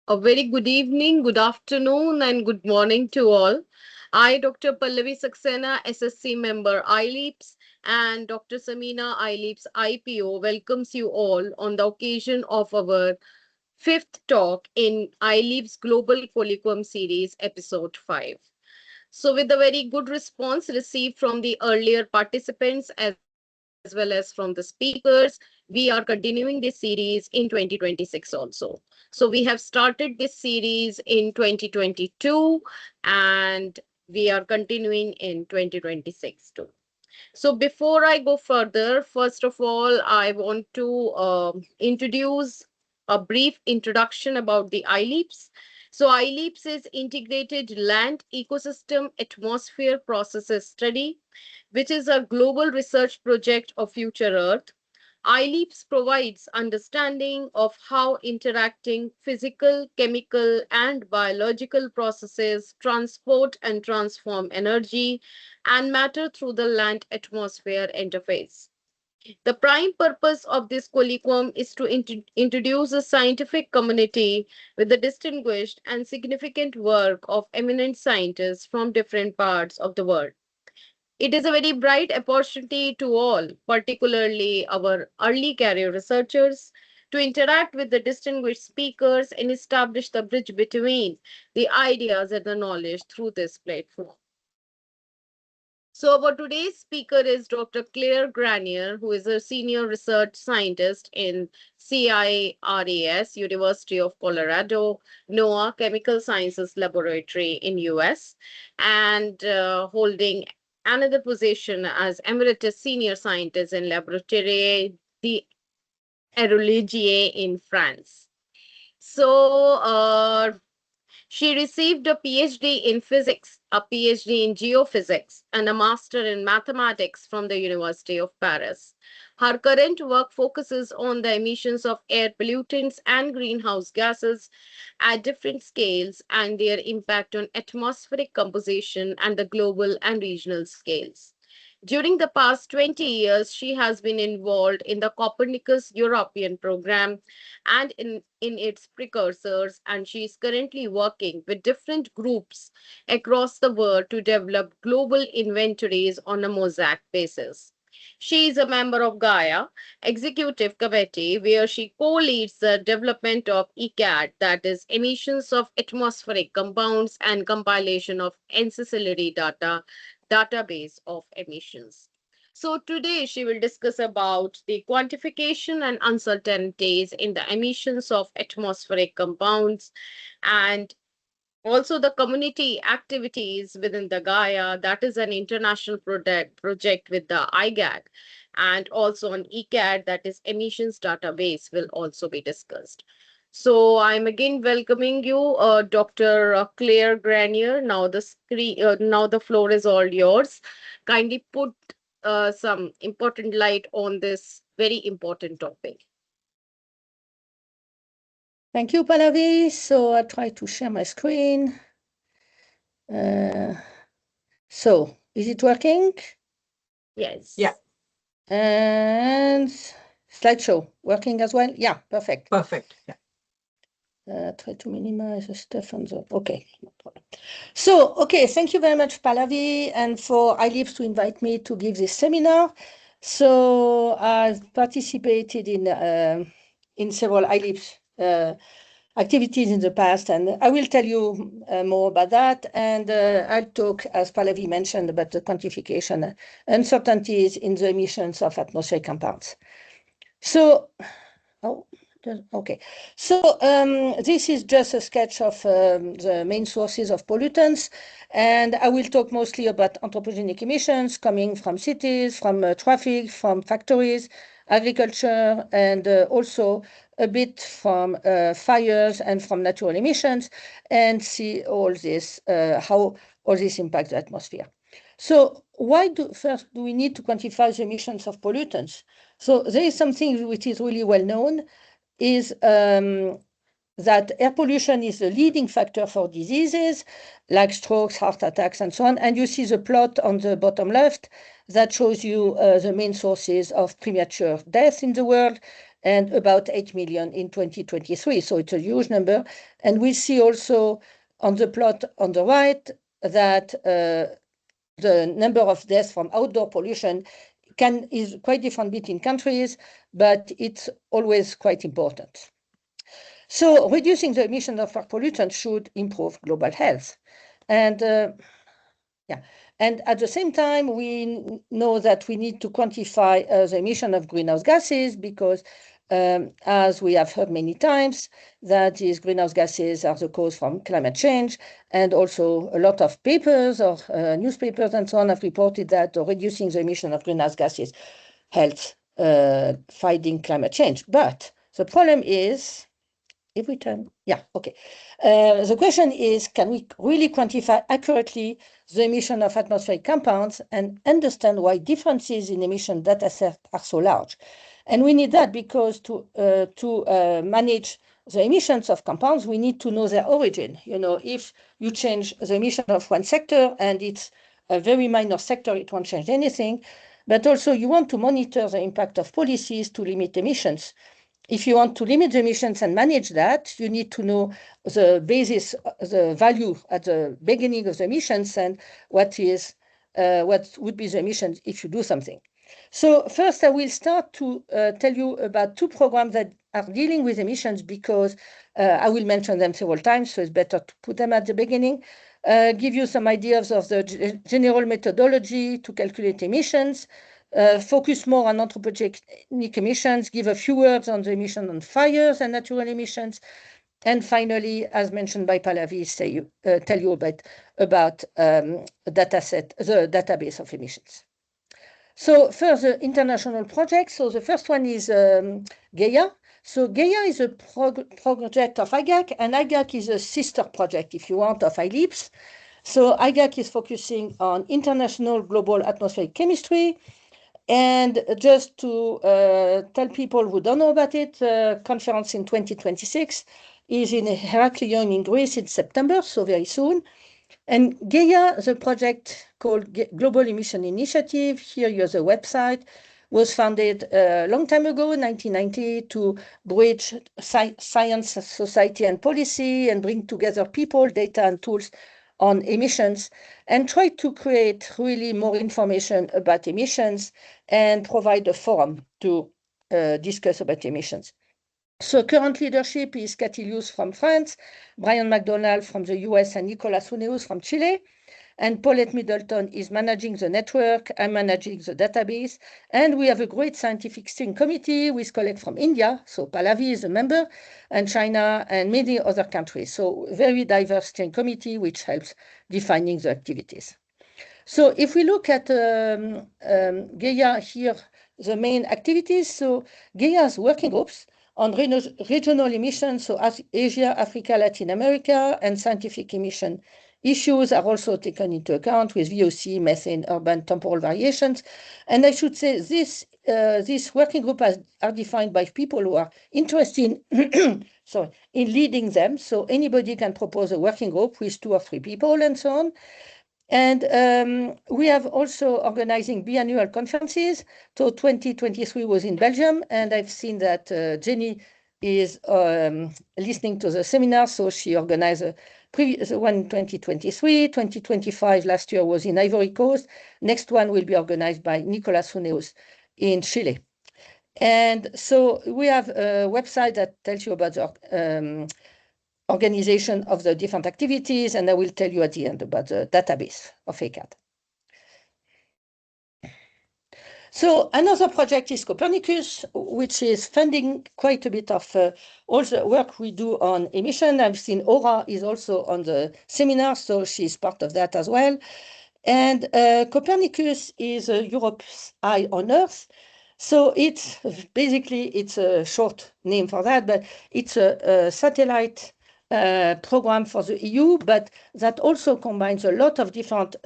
A very good evening, good afternoon, and good morning to all. I, Dr. Pallavi Saxena, SSC member iLEAPS, and Dr. Samina iLEAPS IPO welcomes you all on the occasion of our fifth talk in iLEAPS Global Colloquium Series, Episode 5. So, with a very good response received from the earlier participants as well as from the speakers, we are continuing this series in 2026 also. So, we have started this series in 2022 and we are continuing in 2026 too. So, before I go further, first of all, I want to introduce a brief introduction about the iLEAPS. So, iLEAPS is Integrated Land Ecosystem Atmosphere Processes Study, which is a global research project of future Earth. iLEAPS provides understanding of how interacting physical, chemical, and biological processes transport and transform energy and matter through the land atmosphere interface. The prime purpose of this colloquium is to introduce a scientific community with the distinguished and significant work of eminent scientists from different parts of the world. It is a very bright opportunity to all, particularly our early career researchers, to interact with the distinguished speakers and establish the bridge between the ideas and the knowledge through this platform. So, our today's speaker is Dr. Claire Granier, who is a senior research scientist in CIRAS, University of Colorado, NOAA Chemical Sciences Laboratory in US, and holding another position as emeritus senior scientist in Laboratoire d'Aérologie in France. So, she received a PhD in physics, a PhD in geophysics, and a master in mathematics from the University of Paris. Her current work focuses on the emissions of air pollutants and greenhouse gases at different scales and their impact on atmospheric composition and the global and regional scales. During the past 20 years, she has been involved in the Copernicus European program and in its precursors, and she is currently working with different groups across the world to develop global inventories on a mosaic basis. She is a member of Gaia Executive Committee, where she co-leads the development of ECAD, that is, emissions of atmospheric compounds and compilation of ancillary data database of emissions. So today she will discuss about the quantification and uncertainties in the emissions of atmospheric compounds and also the community activities within the Gaia, that is an international project with the IGAC, and also on ECAD, that is emissions database, will also be discussed. So I'm again welcoming you, Dr. Claire Granier. Now the floor is all yours. Kindly put some important light on this very important topic. Thank you, Pallavi. So I try to share my screen. So is it working? Yes. Yeah. And slideshow working as well? Yeah, perfect. Perfect. Yeah. Try to minimize the stuff on the. Okay, no problem. So, okay, thank you very much, Pallavi, and for iLEAPS to invite me to give this seminar. So, I've participated in several iLEAPS activities in the past, and I will tell you more about that. And I'll talk, as Pallavi mentioned, about the quantification uncertainties in the emissions of atmospheric compounds. So, okay. So this is just a sketch of the main sources of pollutants, and I will talk mostly about anthropogenic emissions coming from cities, from traffic, from factories, agriculture, and also a bit from fires and from natural emissions, and see all this, how all this impacts the atmosphere. So why first do we need to quantify the emissions of pollutants? So there is something which is really well known, is that air pollution is the leading factor for diseases like strokes, heart attacks, and so on. And you see the plot on the bottom left that shows you the main sources of premature death in the world. and about 8 million in 2023. So it's a huge number. And we see also on the plot on the right that the number of deaths from outdoor pollution is quite different between countries, but it's always quite important. So reducing the emission of air pollutants should improve global health. And yeah, and at the same time, we know that we need to quantify the emission of greenhouse gases because, as we have heard many times, that these greenhouse gases are the cause from climate change, and also a lot of papers or newspapers and so on have reported that reducing the emission of greenhouse gases helps fighting climate change. But the problem is, if we turn, yeah, okay. The question is, can we really quantify accurately the emission of atmospheric compounds and understand why differences in emission data sets are so large? And we need that because to manage the emissions of compounds, we need to know their origin. You know, if you change the emission of one sector and it's a very minor sector, it won't change anything. But also you want to monitor the impact of policies to limit emissions. If you want to limit the emissions and manage that, you need to know the basis, the value at the beginning of the emissions and what would be the emissions if you do something. So first, I will start to tell you about two programs that are dealing with emissions because I will mention them several times, so it's better to put them at the beginning. Give you some ideas of the general methodology to calculate emissions, focus more on anthropogenic emissions, give a few words on the emission on fires and natural emissions, and finally, as mentioned by Pallavi, tell you about the database of emissions. So first, the international projects. So the first one is Gaia. So Gaia is a project of IGAC, and IGAC is a sister project, if you want, of iLEAPS. So IGAC is focusing on international global atmospheric chemistry. And just to tell people who don't know about it, the conference in 2026 is in Heraklion in Greece in September, so very soon. And Gaia, the project called Global Emission Initiative, here you have the website, was founded a long time ago, in 1990, to bridge science, society, and policy and bring together people, data, and tools on emissions and try to create really more information about emissions and provide a forum to discuss about emissions. So current leadership is Catilius from France, Brian McDonald from the US, and Nicolas Huneus from Chile. And Paulette Middleton is managing the network. I'm managing the database. And we have a great scientific steering committee with colleagues from India. So Pallavi is a member, and China, and many other countries. So very diverse steering committee, which helps defining the activities. So if we look at Gaia here, the main activities, so Gaia's working groups on regional emissions, so as Asia, Africa, Latin America, and scientific emission issues are also taken into account with VOC, methane, urban temporal variations. And I should say this working group are defined by people who are interested in, in leading them. So anybody can propose a working group with 2 or 3 people and so on. And we have also organizing biannual conferences. So 2023 was in Belgium, and I've seen that Jenny is listening to the seminar, so she organized the one in 2023. 2025 last year was in Ivory Coast. Next one will be organized by Nicolas Huneus in Chile. And so we have a website that tells you about the organization of the different activities, and I will tell you at the end about the database of ECAD. So another project is Copernicus, which is funding quite a bit of all the work we do on emission. I've seen Aura is also on the seminar, so she's part of that as well. And Copernicus is Europe's eye on Earth. So it's basically, it's a short name for that, but it's a satellite program for the EU, but that also combines a lot of different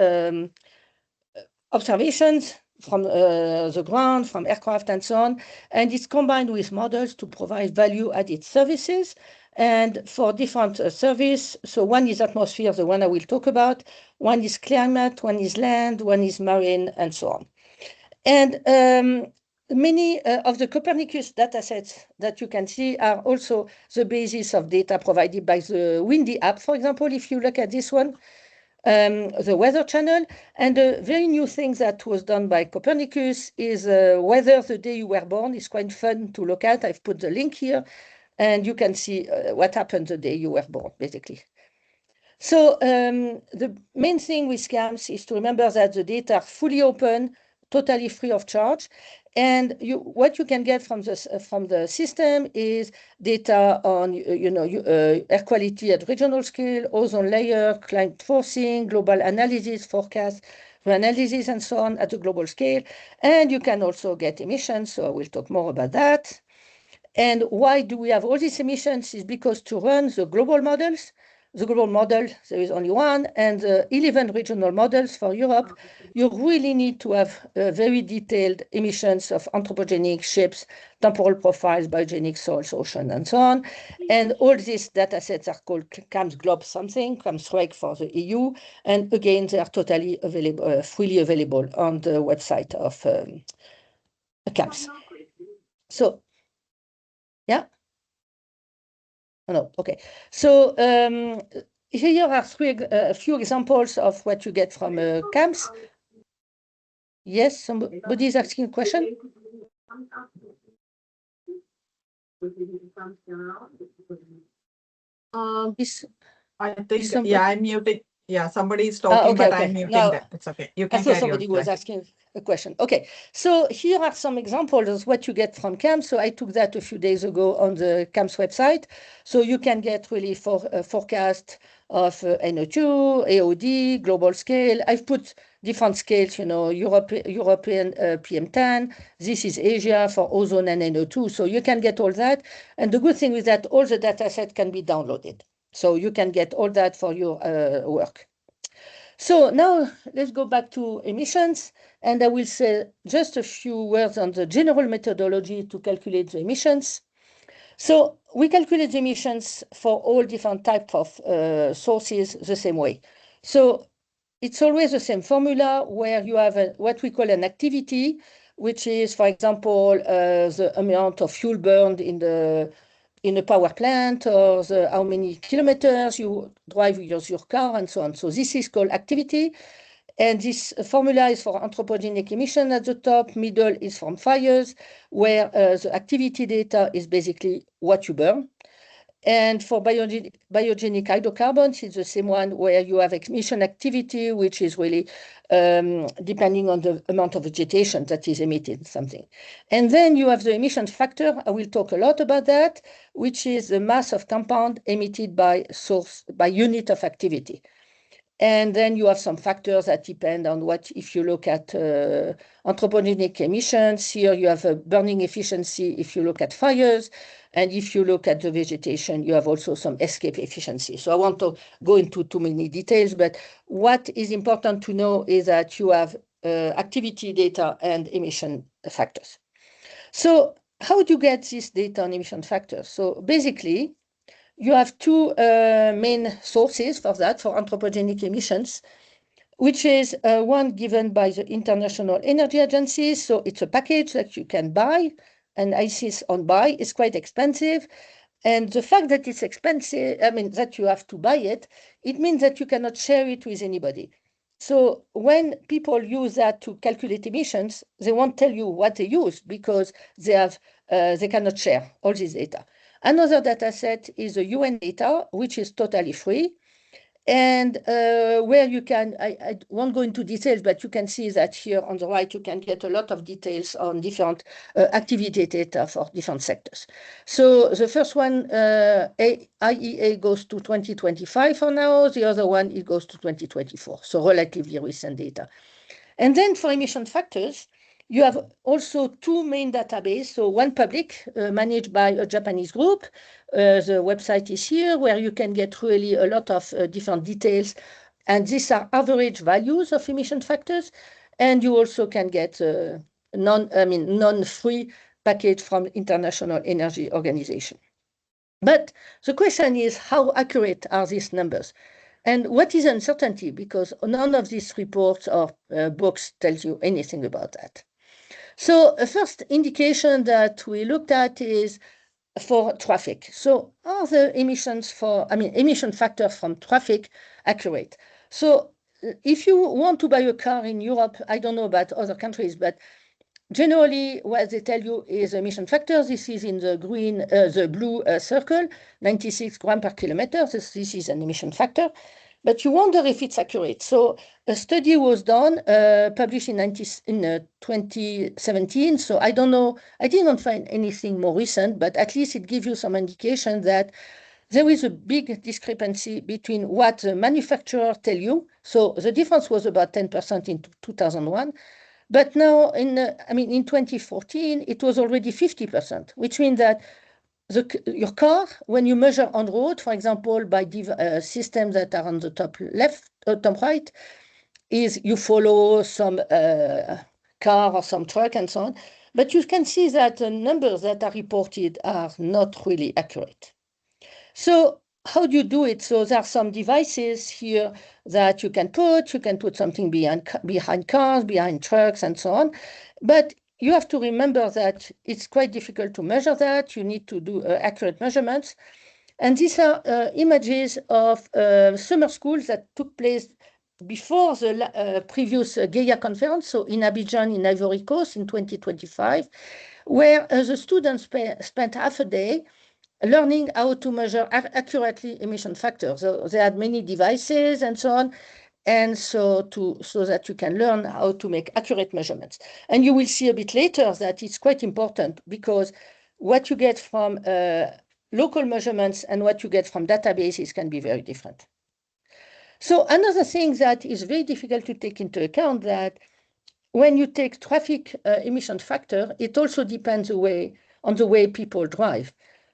observations from the ground, from aircraft and so on, and it's combined with models to provide value-added services. And for different service, so one is atmosphere, the one I will talk about, one is climate, one is land, one is marine, and so on. And many of the Copernicus datasets that you can see are also the basis of data provided by the Windy app. For example, if you look at this one, the Weather Channel, and a very new thing that was done by Copernicus is weather the day you were born. It's quite fun to look at. I've put the link here, and you can see what happened the day you were born, basically. So the main thing with CAMS is to remember that the data are fully open, totally free of charge. And what you can get from the system is data on air quality at regional scale, ozone layer, climate forcing, global analysis, forecast, analysis, and so on at the global scale. And you can also get emissions. So I will talk more about that. And why do we have all these emissions is because to run the global models, the global model, there is only one, and the 11 regional models for Europe, you really need to have very detailed emissions of anthropogenic ships, temporal profiles, biogenic soils, ocean, and so on. And all these data sets are called CAMS Globe something, CAMS REG for the EU. And again, they are totally available, freely available on the website of CAMS. So, yeah. Oh, no, okay. So here are a few examples of what you get from CAMS. Yes, somebody is asking a question? Is I think, somebody- yeah, I'm muting. Yeah, somebody is talking, okay, but okay. I'm muting Now, them. It's okay. You I can thought carry somebody on. was asking a question. Okay, so here are some examples of what you get from CAMS. So I took that a few days ago on the CAMS website. So you can get really forecast of NO2, AOD, global scale. I've put different scales, European PM10. This is Asia for ozone and NO2. So you can get all that. And the good thing is that all the data set can be downloaded. So you can get all that for your work. So now let's go back to emissions, and I will say just a few words on the general methodology to calculate the emissions. So we calculate the emissions for all different types of sources the same way. So it's always the same formula where you have what we call an activity, which is, for example, the amount of fuel burned in a power plant, or how many kilometers you drive with your car, and so on. So this is called activity. And this formula is for anthropogenic emission at the top. Middle is from fires, where the activity data is basically what you burn. And for biogenic hydrocarbons, it's the same one where you have emission activity, which is really depending on the amount of vegetation that is emitted, something. And then you have the emission factor. I will talk a lot about that, which is the mass of compound emitted by unit of activity. And then you have some factors that depend on what, if you look at anthropogenic emissions, here you have a burning efficiency if you look at fires. And if you look at the vegetation, you have also some escape efficiency. So I won't go into too many details, but what is important to know is that you have activity data and emission factors. So how do you get this data on emission factors? So basically, you have two main sources for that, for anthropogenic emissions, which is one given by the International Energy Agency. So it's a package that you can buy, and I insist on buy. It's quite expensive. And the fact that it's expensive, I mean, that you have to buy it, it means that you cannot share it with anybody. So when people use that to calculate emissions, they won't tell you what they use because they cannot share all this data. Another data set is the UN data, which is totally free. And where you can, I won't go into details, but you can see that here on the right, you can get a lot of details on different activity data for different sectors. So the first one, IEA, goes to 2025 for now. The other one, it goes to 2024. So relatively recent data. And then for emission factors, you have also two main databases. So one public, managed by a Japanese group. The website is here, where you can get really a lot of different details. And these are average values of emission factors. And you also can get non-free package from International Energy Organization. But the question is, how accurate are these numbers? And what is uncertainty? Because none of these reports or books tells you anything about that. So a first indication that we looked at is for traffic. So are the emission factors from traffic accurate? So if you want to buy a car in Europe, I don't know about other countries, but generally what they tell you is emission factor. This is in the blue circle, 96 grams per kilometer. This is an emission factor. But you wonder if it's accurate. So a study was done, published in 2017. So I don't know, I didn't find anything more recent, but at least it gives you some indication that there is a big discrepancy between what the manufacturer tell you. So the difference was about 10% in 2001. But now, in 2014, it was already 50%, which means that your car, when you measure on road, for example, by systems that are on the top left, top right, is you follow some car or some truck and so on. But you can see that the numbers that are reported are not really accurate. So how do you do it? So there are some devices here that you can put something behind cars, behind trucks, and so on. But you have to remember that it's quite difficult to measure that. You need to do accurate measurements. And these are images of summer schools that took place before the previous Gaia conference, so in Abidjan, in Ivory Coast, in 2025, where the students spent half a day learning how to measure accurately emission factors. So they had many devices and so on, and so that you can learn how to make accurate measurements. And you will see a bit later that it's quite important, because what you get from local measurements and what you get from databases can be very different. So another thing that is very difficult to take into account, that when you take traffic emission factor, it also depends on the way people drive.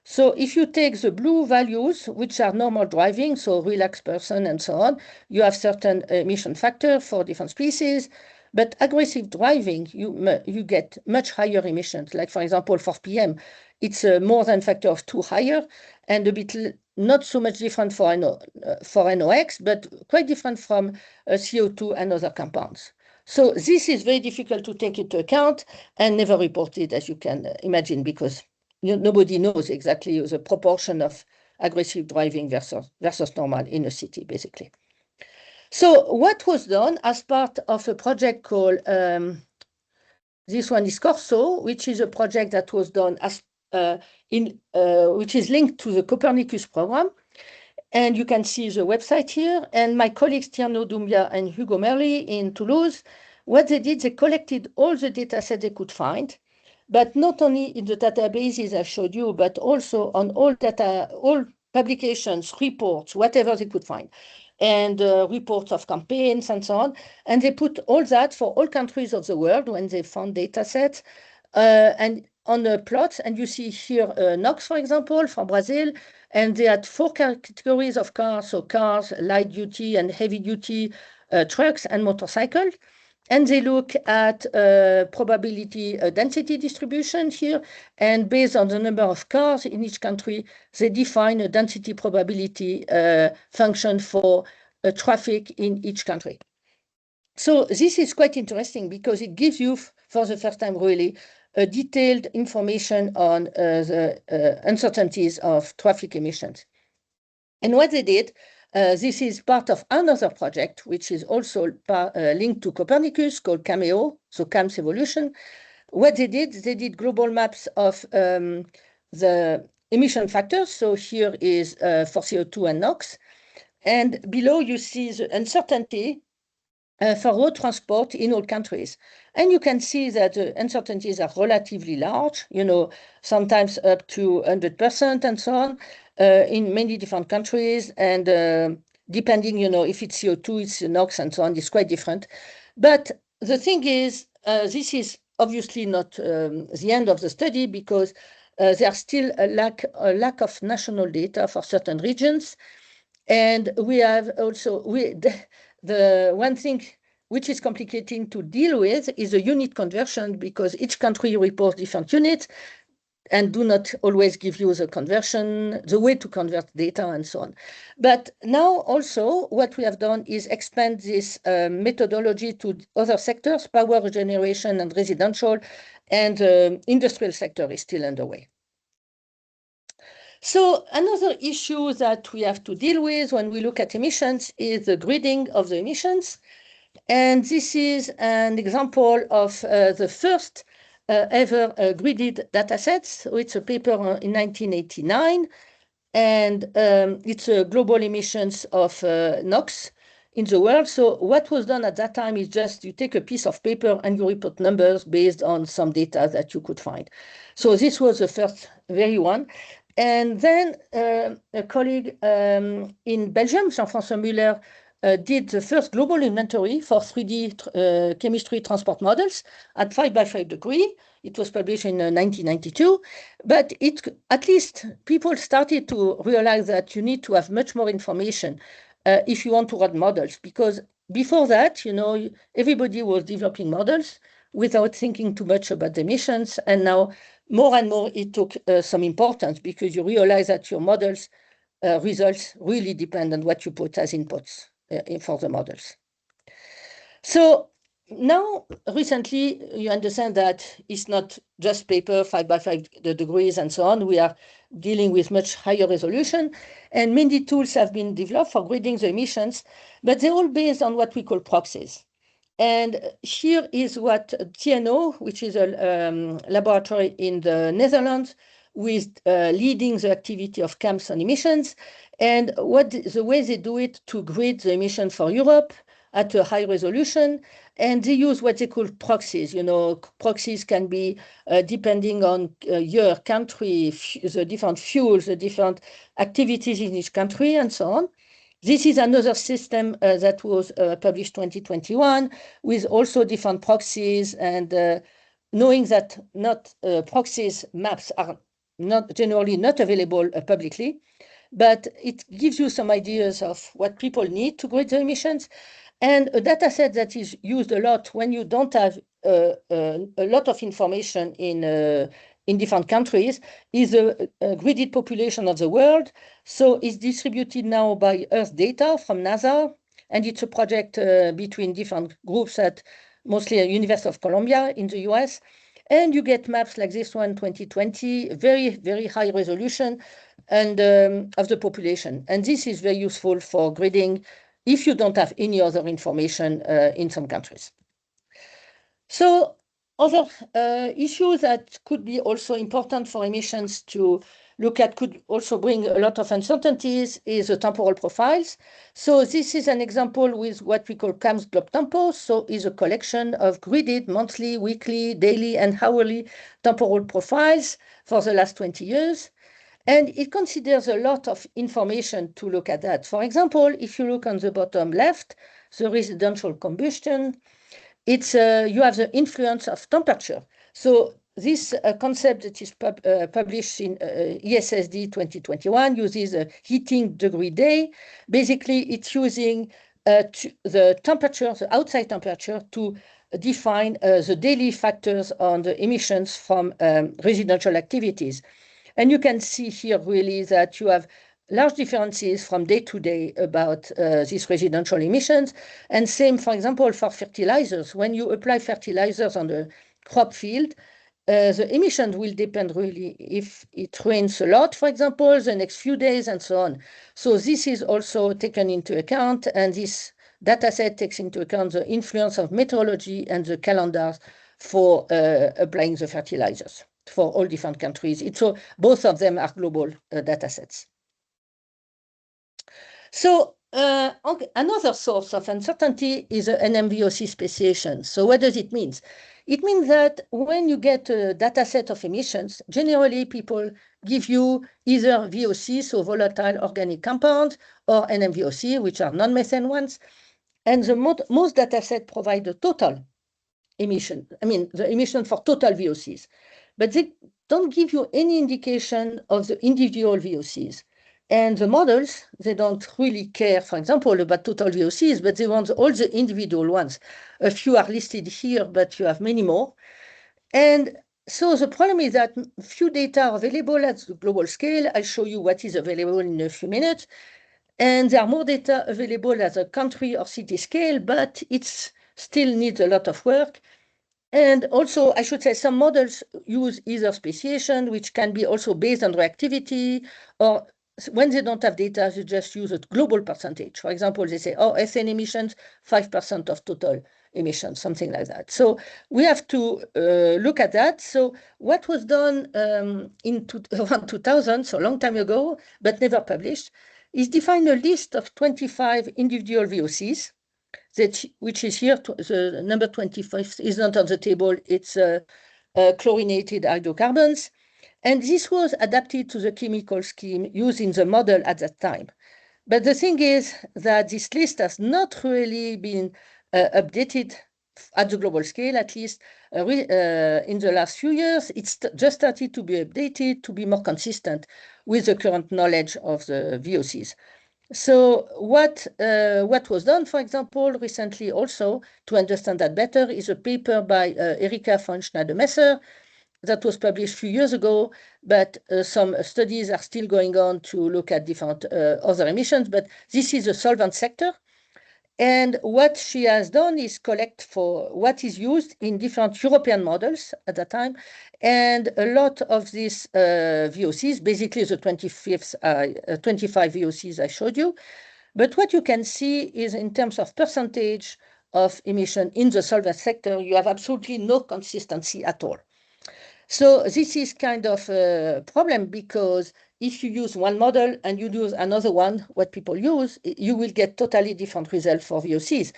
So if you take the blue values, which are normal driving, so relaxed person and so on, you have certain emission factor for different species. But aggressive driving, you get much higher emissions. Like, for example, for PM, it's more than factor of 2 higher, and a bit not so much different for NOx, but quite different from CO2 and other compounds. So this is very difficult to take into account and never reported, as you can imagine, because nobody knows exactly the proportion of aggressive driving versus normal in a city, basically. So what was done as part of a project called, this one is Corso, which is a project that was done which is linked to the Copernicus program. And you can see the website here. And my colleagues Tierno Doumbia and Hugo Merli in Toulouse, what they did, they collected all the data sets they could find, but not only in the databases I showed you, but also on all publications, reports, whatever they could find, and reports of campaigns and so on. And they put all that for all countries of the world when they found data sets. And on the plots, and you see here NOx, for example, from Brazil, and they had 4 categories of cars, so cars, light duty and heavy duty, trucks and motorcycles. And they look at probability density distribution here, and based on the number of cars in each country, they define a density probability function for traffic in each country. So this is quite interesting, because it gives you, for the first time really, detailed information on the uncertainties of traffic emissions. And what they did, this is part of another project, which is also linked to Copernicus, called CAMEO, so CAMS evolution. What they did global maps of the emission factors. So here is for CO2 and NOx. And below you see the uncertainty for road transport in all countries. And you can see that the uncertainties are relatively large, sometimes up to 100% and so on, in many different countries. And depending, if it's CO2, it's NOx and so on, it's quite different. But the thing is, this is obviously not the end of the study, because there's still a lack of national data for certain regions. And we have also, the one thing which is complicating to deal with is the unit conversion, because each country reports different units. and do not always give you the way to convert data and so on. But now also what we have done is expand this methodology to other sectors, power generation and residential, and industrial sector is still underway. So another issue that we have to deal with when we look at emissions is the gridding of the emissions. And this is an example of the first ever gridded datasets. So it's a paper in 1989, and it's global emissions of NOx in the world. So what was done at that time is just you take a piece of paper and you report numbers based on some data that you could find. So this was the first very one. And then a colleague in Belgium, Jean-François Muller, did the first global inventory for 3D chemistry transport models at 5 by 5 degree. It was published in 1992, but at least people started to realize that you need to have much more information if you want to run models, because before that, everybody was developing models without thinking too much about the emissions, and now more and more it took some importance because you realize that your models results really depend on what you put as inputs for the models. So now, recently, you understand that it's not just paper, 5 by 5 degrees and so on. We are dealing with much higher resolution, and many tools have been developed for grading the emissions, but they're all based on what we call proxies. And here is what TNO, which is a laboratory in the Netherlands, with leading the activity of CAMS on emissions, and the way they do it to grid the emission for Europe at a high resolution, and they use what they call proxies. Proxies can be depending on year, country, the different fuels, the different activities in each country, and so on. This is another system that was published 2021 with also different proxies, and knowing that proxies maps are generally not available publicly, but it gives you some ideas of what people need to grid the emissions. And a data set that is used a lot when you don't have a lot of information in different countries is a gridded population of the world. So it's distributed now by Earth Data from NASA, and it's a project between different groups at mostly at University of Columbia in the US. And you get maps like this one, 2020, very, very high resolution and of the population. And this is very useful for gridding if you don't have any other information in some countries. So other issues that could be also important for emissions to look at could also bring a lot of uncertainties is the temporal profiles. So this is an example with what we call CAMS Globe Tempo. So is a collection of gridded monthly, weekly, daily, and hourly temporal profiles for the last 20 years. And it considers a lot of information to look at that. For example, if you look on the bottom left, the residential combustion, you have the influence of temperature. So this concept that is published in ESSD 2021 uses a heating degree day. Basically, it's using the temperature, the outside temperature, to define the daily factors on the emissions from residential activities. And you can see here really that you have large differences from day to day about these residential emissions. And same, for example, for fertilizers. When you apply fertilizers on the crop field, the emissions will depend really if it rains a lot, for example, the next few days and so on. So this is also taken into account, and this data set takes into account the influence of meteorology and the calendars for applying the fertilizers for all different countries. So both of them are global data sets. So another source of uncertainty is an NMVOC speciation. So what does it mean? It means that when you get a data set of emissions, generally people give you either VOC, so volatile organic compounds, or NMVOC, which are non-methane ones. And most data sets provide the total emission, the emission for total VOCs. But they don't give you any indication of the individual VOCs. And the models, they don't really care, for example, about total VOCs, but they want all the individual ones. A few are listed here, but you have many more. And So the problem is that few data are available at the global scale. I'll show you what is available in a few minutes. And there are more data available at the country or city scale, but it still needs a lot of work. And also, I should say, some models use either speciation, which can be also based on reactivity, or when they don't have data, they just use a global percentage. For example, they say, oh, ethane emissions, 5% of total emissions, something like that. So we have to look at that. So what was done around 2000, so a long time ago, but never published, is define a list of 25 individual VOCs, which is here. The number 25 is not on the table. It's chlorinated hydrocarbons. And this was adapted to the chemical scheme used in the model at that time. But the thing is that this list has not really been updated at the global scale, at least in the last few years. It's just started to be updated to be more consistent with the current knowledge of the VOCs. So what was done, for example, recently also, to understand that better, is a paper by Erika von Schneider-Messer that was published a few years ago, but some studies are still going on to look at different other emissions, but this is the solvent sector. And what she has done is collect for what is used in different European models at that time. And a lot of these VOCs, basically the 25 VOCs I showed you. But what you can see is in terms of percentage of emission in the solvent sector, you have absolutely no consistency at all. So this is kind of a problem, because if you use one model and you use another one, what people use, you will get totally different results for VOCs.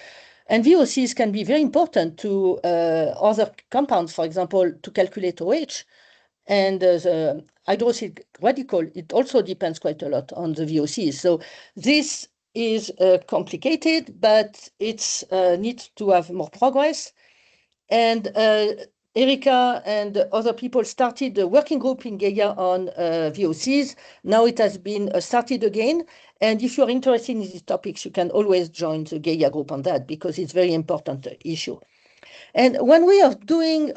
And VOCs can be very important to other compounds, for example, to calculate OH. And the hydroxyl radical, it also depends quite a lot on the VOCs. So this is complicated, but it needs to have more progress. And Erika and other people started a working group in Gaia on VOCs. Now it has been started again. And if you're interested in these topics, you can always join the Gaia group on that, because it's a very important issue. And one way of doing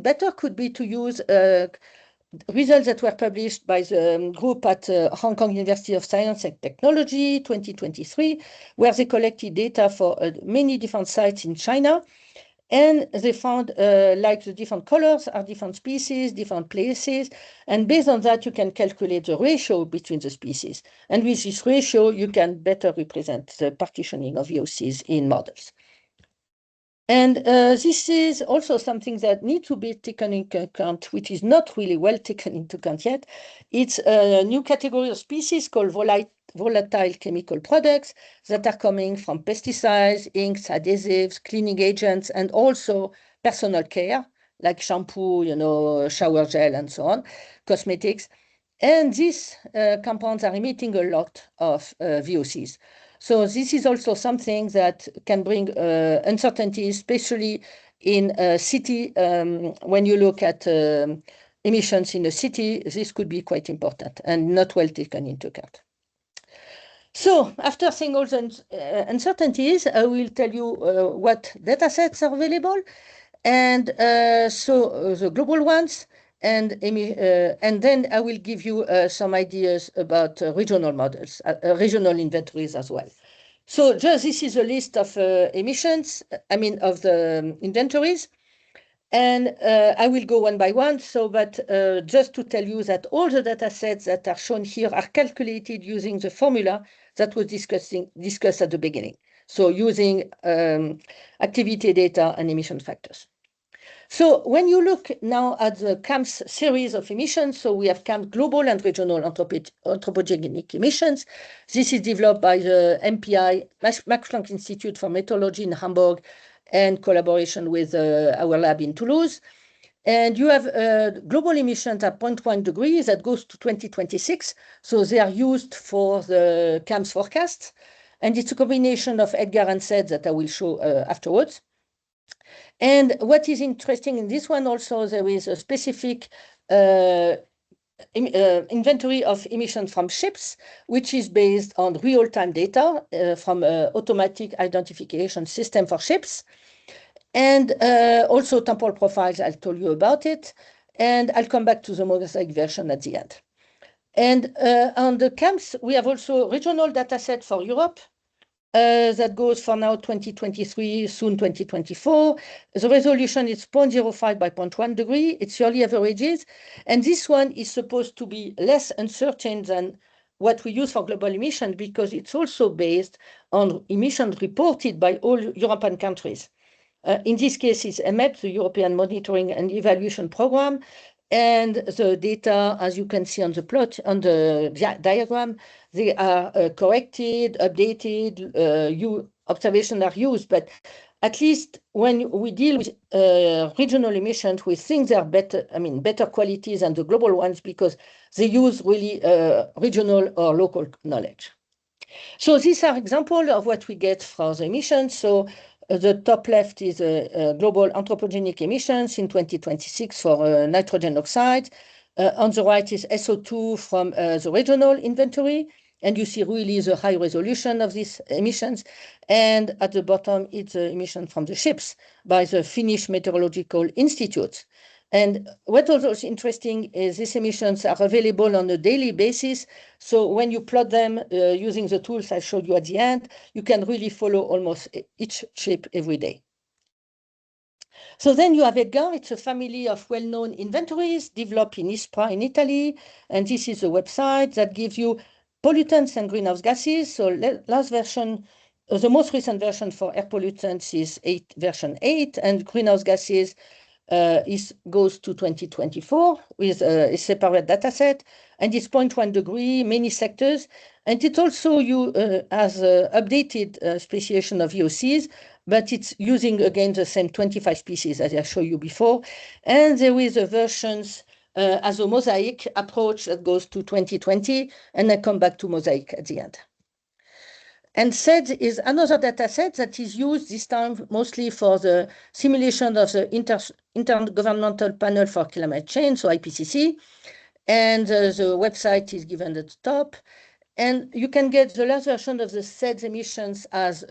better could be to use results that were published by the group at Hong Kong University of Science and Technology 2023, where they collected data for many different sites in China. And they found like the different colors are different species, different places. And based on that, you can calculate the ratio between the species. And with this ratio, you can better represent the partitioning of VOCs in models. And this is also something that needs to be taken into account, which is not really well taken into account yet. It's a new category of species called volatile chemical products that are coming from pesticides, inks, adhesives, cleaning agents, and also personal care, like shampoo, shower gel, and so on, cosmetics. And these compounds are emitting a lot of VOCs. So this is also something that can bring uncertainty, especially in a city. When you look at emissions in a city, this could be quite important and not well taken into account. So after seeing all the uncertainties, I will tell you what data sets are available. And so the global ones, and then I will give you some ideas about regional models, regional inventories as well. So just this is a list of emissions, of the inventories. And I will go one by one. But just to tell you that all the data sets that are shown here are calculated using the formula that was discussed at the beginning. So using activity data and emission factors. So when you look now at the CAMS series of emissions, so we have CAMS global and regional anthropogenic emissions. This is developed by the MPI, Max Planck Institute for Meteorology in Hamburg, and collaboration with our lab in Toulouse. And you have global emissions at 0.1 degrees that goes to 2026. So they are used for the CAMS forecasts. And it's a combination of Edgar and SED that I will show afterwards. And what is interesting in this one also, there is a specific inventory of emissions from ships, which is based on real-time data from an automatic identification system for ships. And also temporal profiles, I'll tell you about it. And I'll come back to the mosaic version at the end. And on the camps, we have also regional data set for Europe. That goes for now 2023, soon 2024. The resolution is 0.05 by 0.1 degree. It's yearly averages. And this one is supposed to be less uncertain than what we use for global emission because it's also based on emissions reported by all European countries. In this case, it's EMEP, the European Monitoring and Evaluation Program. And the data, as you can see on the plot, on the diagram, they are corrected, updated, observations are used. But at least when we deal with regional emissions, we think they are better qualities than the global ones because they use really regional or local knowledge. So these are examples of what we get for the emissions. So the top left is global anthropogenic emissions in 2026 for nitrogen oxide. On the right is SO2 from the regional inventory. And you see really the high resolution of these emissions. And at the bottom, it's the emission from the ships by the Finnish Meteorological Institute. And what also is interesting is these emissions are available on a daily basis. So when you plot them using the tools I showed you at the end, you can really follow almost each ship every day. So then you have EDGAR. It's a family of well-known inventories developed in ISPRA in Italy. And this is a website that gives you pollutants and greenhouse gases. So last version, the most recent version for air pollutants is version 8, and greenhouse gases goes to 2024 with a separate data set, and it's 0.1 degree, many sectors. And it also has updated speciation of VOCs, but it's using again the same 25 species as I showed you before. And there is a versions as a mosaic approach that goes to 2020, and I come back to mosaic at the end. And SED is another data set that is used this time mostly for the simulation of the Intergovernmental Panel for Climate Change, so IPCC. And the website is given at the top. And you can get the last version of the SED emissions as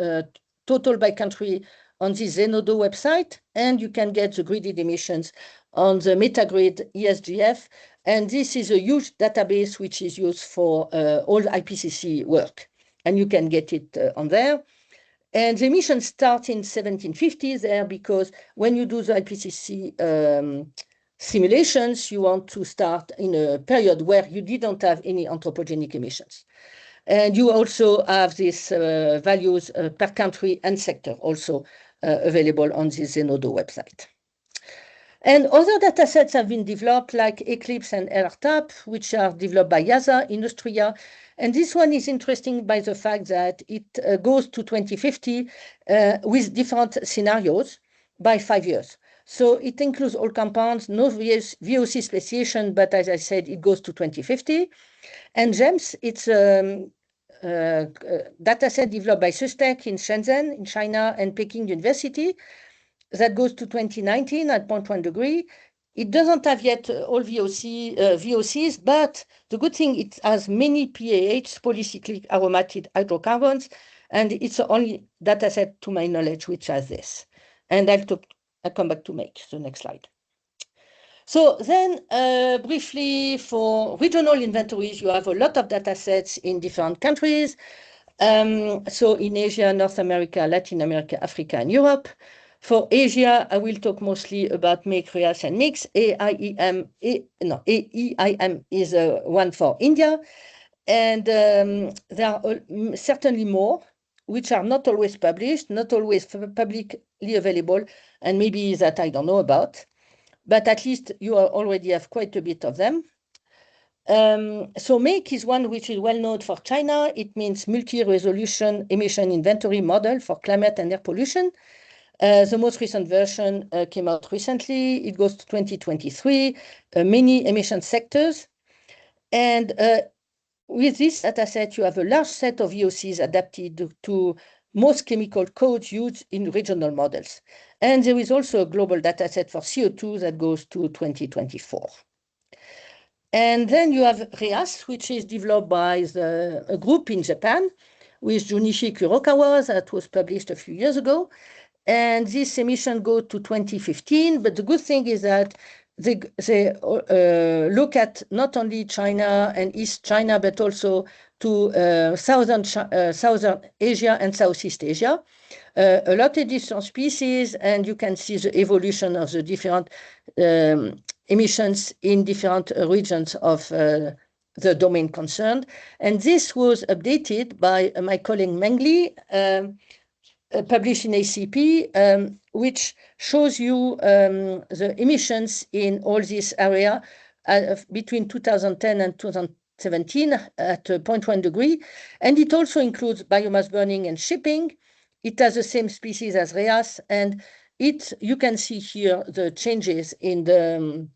total by country on the Zenodo website. And you can get the gridded emissions on the Metagrid ESGF. And this is a huge database which is used for all IPCC work. And you can get it on there. And the emissions start in 1750 there because when you do the IPCC simulations, you want to start in a period where you didn't have any anthropogenic emissions. And you also have these values per country and sector also available on the Zenodo website. And other data sets have been developed like iLEAPS and LRTAP, which are developed by IASA in Austria. And this one is interesting by the fact that it goes to 2050 with different scenarios by 5 years. So it includes all compounds, no VOC speciation, but as I said, it goes to 2050. And GEMS, it's a data set developed by SUSTEC in Shenzhen, in China, and Peking University. That goes to 2019 at 0.1 degree. It doesn't have yet all VOCs, but the good thing, it has many PAH, polycyclic aromatic hydrocarbons, and it's the only data set, to my knowledge, which has this. And I'll come back to make the next slide. So then briefly for regional inventories, you have a lot of data sets in different countries. So in Asia, North America, Latin America, Africa, and Europe. For Asia, I will talk mostly about make, REAS, and mix. AEIM is one for India. And there are certainly more, which are not always published, not always publicly available, and maybe that I don't know about. But at least you already have quite a bit of them. So make is one which is well known for China. It means multi-resolution emission inventory model for climate and air pollution. The most recent version came out recently. It goes to 2023, many emission sectors. And with this data set, you have a large set of VOCs adapted to most chemical codes used in regional models. And there is also a global data set for CO2 that goes to 2024. And then you have REAS, which is developed by a group in Japan with Junichi Kurokawa that was published a few years ago. And this emission goes to 2015. But the good thing is that they look at not only China and East China, but also to Southern Asia and Southeast Asia. A lot of different species, and you can see the evolution of the different emissions in different regions of the domain concerned. And this was updated by my colleague Mengli, published in ACP, which shows you the emissions in all this area between 2010 and 2017 at 0.1 degree. And it also includes biomass burning and shipping. It has the same species as REAS, and you can see here the changes in the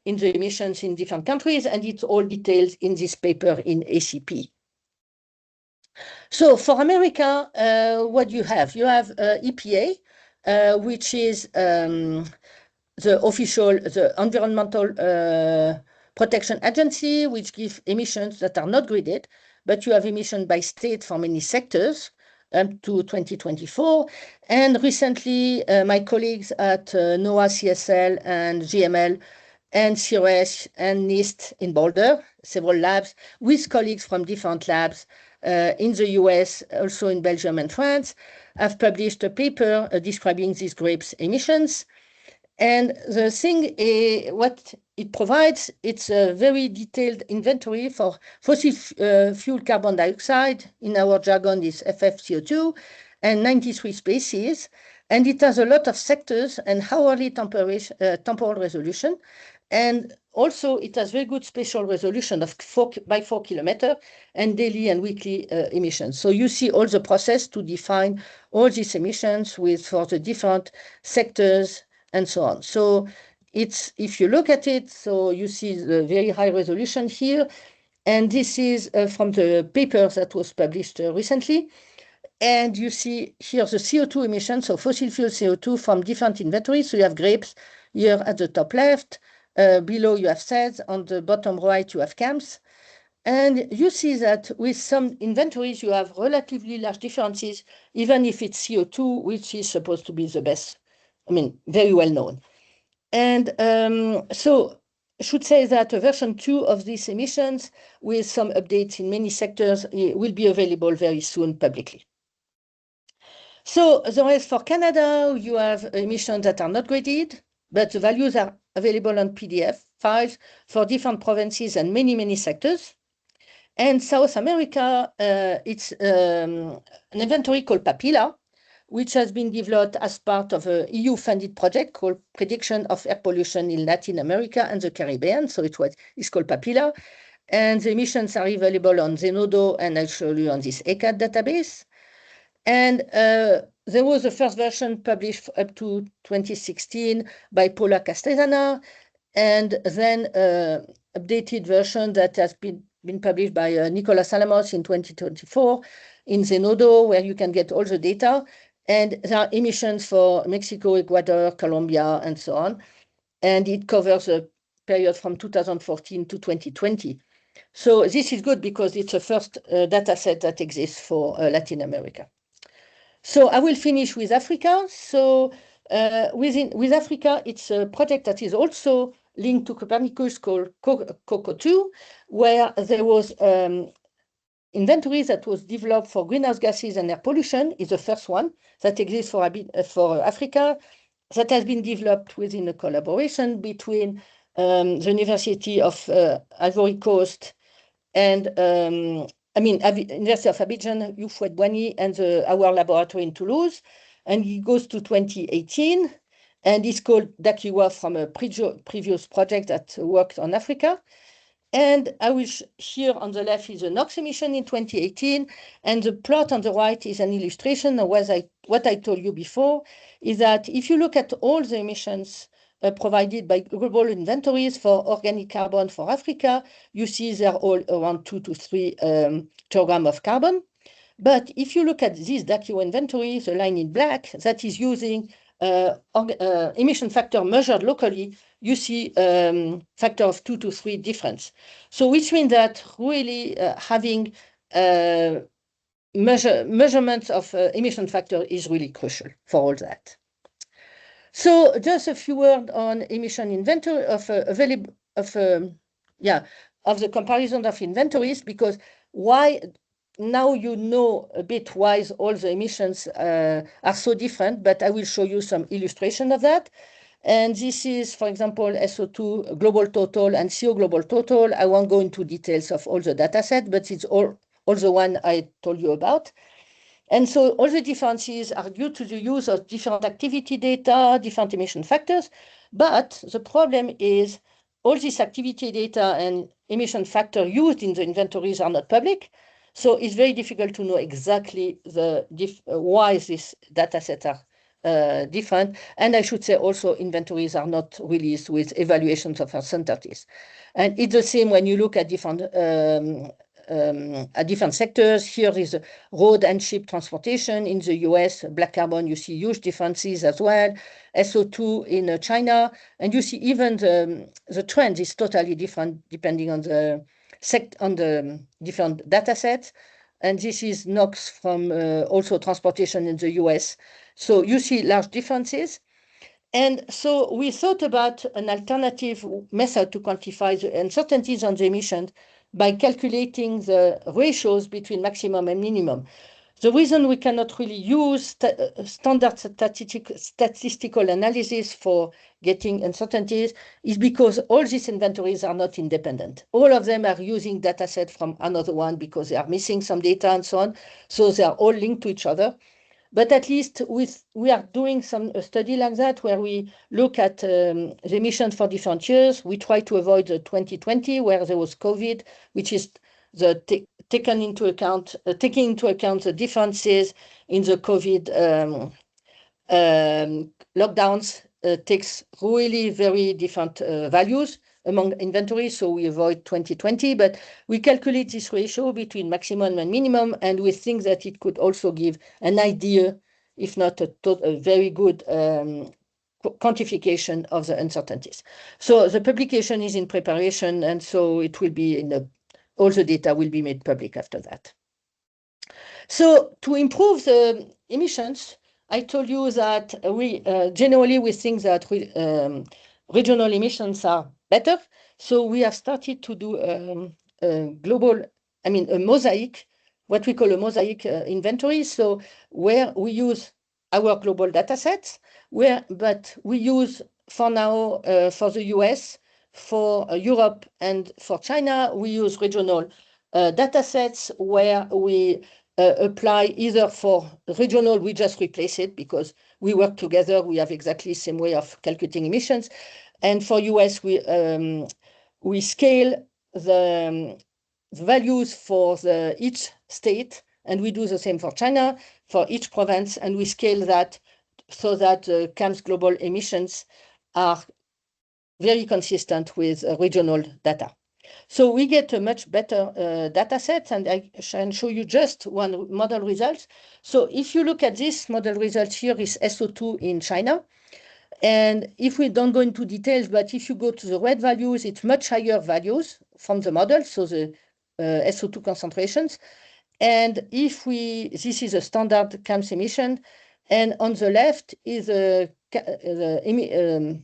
emissions in different countries, and it's all detailed in this paper in ACP. So for America, what you have? You have EPA, which is the Environmental Protection Agency, which gives emissions that are not graded, but you have emission by state for many sectors up to 2024. And recently, my colleagues at NOAA, CSL, and GML, and COS and NIST in Boulder, several labs, with colleagues from different labs in the US, also in Belgium and France, have published a paper describing these grapes emissions. And the thing, what it provides, it's a very detailed inventory for fossil fuel carbon dioxide, in our jargon is FFCO2, and 93 species. And it has a lot of sectors and hourly temporal resolution. And also, it has very good spatial resolution of 4 by 4 kilometers and daily and weekly emissions. So you see all the process to define all these emissions for the different sectors and so on. So if you look at it, so you see the very high resolution here. And this is from the paper that was published recently. And you see here the CO2 emissions, so fossil fuel CO2 from different inventories. So you have grapes here at the top left. Below you have SEDS, on the bottom right you have CAMS. And you see that with some inventories you have relatively large differences, even if it's CO2, which is supposed to be the best, very well known. And so I should say that version 2 of these emissions, with some updates in many sectors, will be available very soon publicly. So the rest for Canada, you have emissions that are not graded, but the values are available on PDF files for different provinces and many, many sectors. And South America, it's an inventory called PAPILA, which has been developed as part of an EU-funded project called Prediction of Air Pollution in Latin America and the Caribbean. So it's called PAPILA. And the emissions are available on Zenodo, and I'll show you on this ECAD database. And there was a first version published up to 2016 by Paula Castesana, and then updated version that has been published by Nicolas Salamos in 2024 in Zenodo, where you can get all the data. And there are emissions for Mexico, Ecuador, Colombia, and so on. And it covers a period from 2014 to 2020. So this is good because it's the first data set that exists for Latin America. So I will finish with Africa. So with Africa, it's a project that is also linked to Copernicus called COCO2, where there was inventory that was developed for greenhouse gases and air pollution, is the first one that exists for Africa, that has been developed within a collaboration between the University of Ivory Coast and University of Abidjan, Houphouët-Boigny, and our laboratory in Toulouse. And it goes to 2018, and it's called DACIWA from a previous project that worked on Africa. And I will here on the left is the NOx emission in 2018, and the plot on the right is an illustration of what I told you before, is that if you look at all the emissions provided by global inventories for organic carbon for Africa, you see they're all around 2 to 3 kilograms of carbon. But if you look at this DACIWA inventory, the line in black, that is using emission factor measured locally, you see factor of 2 to 3 difference. So which means that really having measurements of emission factor is really crucial for all that. So just a few words on emission inventory of of the comparison of inventories, because why now you know a bit why all the emissions are so different, but I will show you some illustration of that. And this is, for example, SO2 global total and CO global total. I won't go into details of all the data set, but it's all the one I told you about. And so all the differences are due to the use of different activity data, different emission factors. But the problem is all this activity data and emission factor used in the inventories are not public. So it's very difficult to know exactly why these data sets are different. And I should say also inventories are not released with evaluations of uncertainties. And it's the same when you look at different sectors. Here is road and ship transportation in the US, black carbon, you see huge differences as well. SO2 in China, and you see even the trend is totally different depending on the different data sets. And this is NOx from also transportation in the US. So you see large differences. And so we thought about an alternative method to quantify the uncertainties on the emissions by calculating the ratios between maximum and minimum. The reason we cannot really use standard statistical analysis for getting uncertainties is because all these inventories are not independent. All of them are using data set from another one because they are missing some data and so on. So they are all linked to each other. But at least we are doing some study like that where we look at the emissions for different years. We try to avoid the 2020 where there was COVID, which is taking into account the differences in the COVID lockdowns. Takes really very different values among inventories, so we avoid 2020, but we calculate this ratio between maximum and minimum, and we think that it could also give an idea, if not a very good quantification of the uncertainties. So the publication is in preparation, and so it will be all the data will be made public after that. So to improve the emissions, I told you that we generally we think that regional emissions are better. So we have started to do a mosaic, what we call a mosaic inventory. So where we use our global data sets, but we use for now for the US, for Europe, and for China, we use regional data sets where we apply either for regional, we just replace it because we work together, we have exactly the same way of calculating emissions. And for US, we scale the values for each state, and we do the same for China, for each province, and we scale that so that CAM's global emissions are very consistent with regional data. So we get a much better data set, and I can show you just one model result. So if you look at this model result here is SO2 in China. And if we don't go into details, but if you go to the red values, it's much higher values from the model, so the SO2 concentrations. And this is a standard CAMS emission, and on the left is the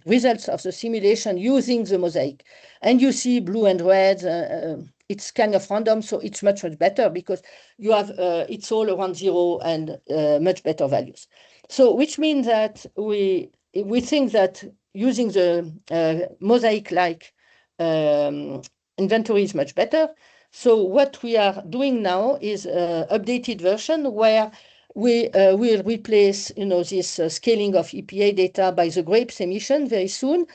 results of the simulation using the mosaic. And you see blue and red, it's kind of random, so it's much, much better because you have, it's all around zero and much better values. So which means that we think that using the mosaic-like inventory is much better. So what we are doing now is an updated version where we will replace, this scaling of EPA data by the grapes emission very soon.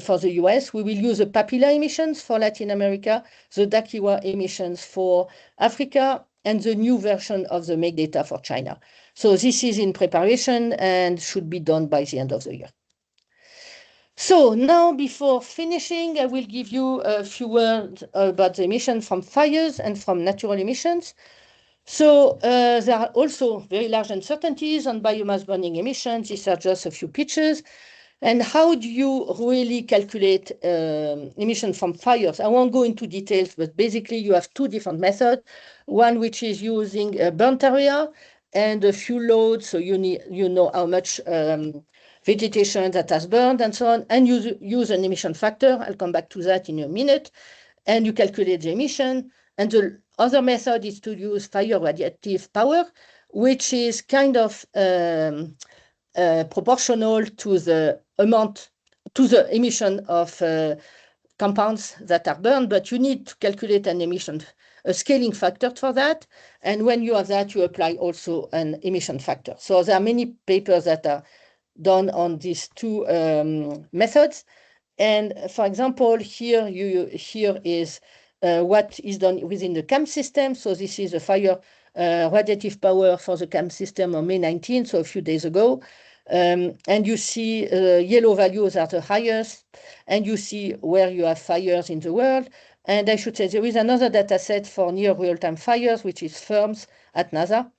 For the US, we will use the papilla emissions for Latin America, the Dakiwa emissions for Africa, and the new version of the make data for China. So this is in preparation and should be done by the end of the year. So now, before finishing, I will give you a few words about the emissions from fires and from natural emissions. So there are also very large uncertainties on biomass burning emissions. These are just a few pictures. And how do you really calculate emission from fires? I won't go into details, but basically you have two different methods. One which is using a burnt area and a fuel load, so you know how much vegetation that has burned and so on, and you use an emission factor. I'll come back to that in a minute. And you calculate the emission. And the other method is to use fire radiative power, which is kind of proportional to the amount, to the emission of compounds that are burned, but you need to calculate an emission, a scaling factor for that. And when you have that, you apply also an emission factor. So there are many papers that are done on these two methods. And for example, here is what is done within the CAM system. So this is a fire radiative power for the CAM system on May 19, so a few days ago. And you see yellow values are the highest, and you see where you have fires in the world. And I should say there is another data set for near real-time fires, which is FIRMS at NASA.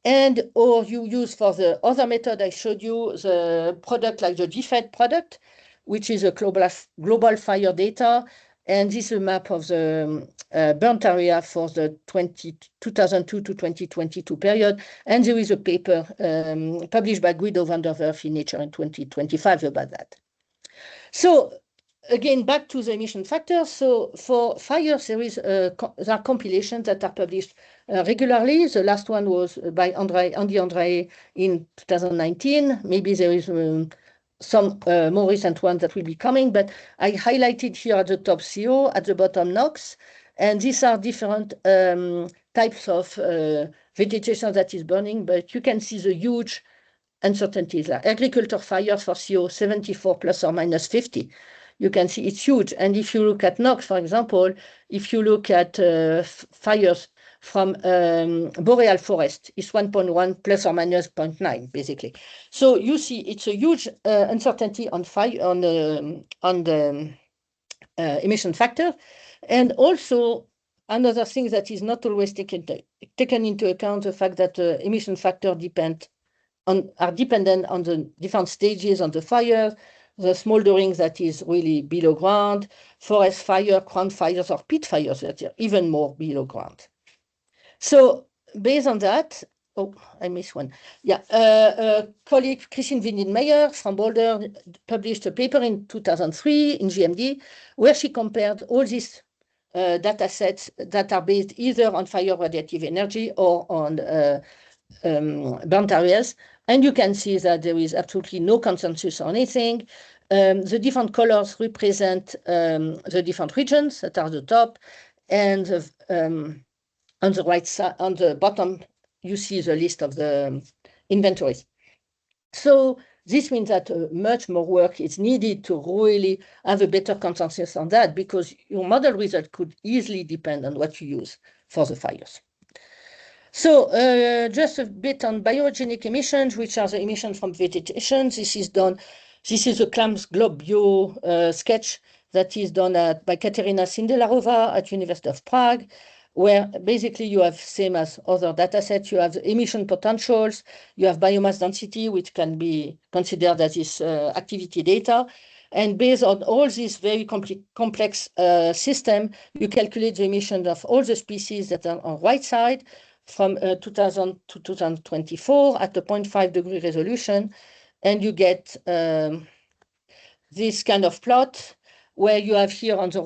And or you use for the other method I showed you the product like the GFED product, which is a global fire data. And this is a map of the burnt area for the 2002 to 2022 period. And there is a paper published by Guido van der Werf in Nature in 2025 about that. So again, back to the emission factors. So for fires, there are compilations that are published regularly. The last one was by Andy André in 2019. Maybe there is some more recent ones that will be coming, but I highlighted here at the top CO, at the bottom NOx, and these are different types of vegetation that is burning, but you can see the huge uncertainties. Like agriculture fires for CO 74 plus or minus 50. You can see it's huge. And if you look at NOx, for example, if you look at fires from boreal forest, it's 1.1 plus or minus 0.9, basically. So you see it's a huge uncertainty on fire on the emission factor. And also another thing that is not always taken into account, the fact that the emission factor are dependent on the different stages on the fire, the smoldering that is really below ground, forest fire, ground fires, or pit fires that are even more below ground. So based on that, oh, I missed one. Yeah, colleague Christine Windin-Meyer from Boulder published a paper in 2003 in GMD, where she compared all these data sets that are based either on fire radiative energy or on burnt areas. And you can see that there is absolutely no consensus on anything. The different colors represent the different regions that are the top, and on the right side, on the bottom, you see the list of the inventories. So this means that much more work is needed to really have a better consensus on that, because your model result could easily depend on what you use for the fires. So just a bit on biogenic emissions, which are the emissions from vegetation. This is a CLAMS GloBio sketch that is done by Katerina Sindelarova at University of Prague, where basically you have, same as other data sets, you have the emission potentials, you have biomass density, which can be considered as this activity data. And based on all this very complex system, you calculate the emissions of all the species that are on the right side, from 2000 to 2024 at a 0.5 degree resolution, and you get this kind of plot where you have here on the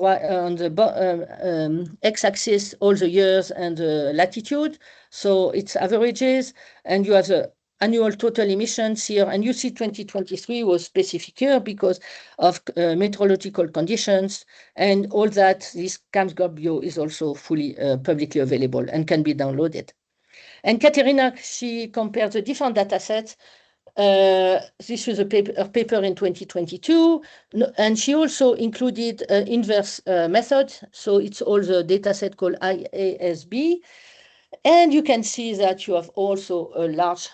x-axis all the years and the latitude, so it's averages, and you have the annual total emissions here, and you see 2023 was specific year because of meteorological conditions, and all that. This CAMS GloBio is also fully publicly available and can be downloaded. And Katerina, she compared the different data sets. This was a paper in 2022, and she also included inverse method, so it's all the data set called IASB. And you can see that you have also a large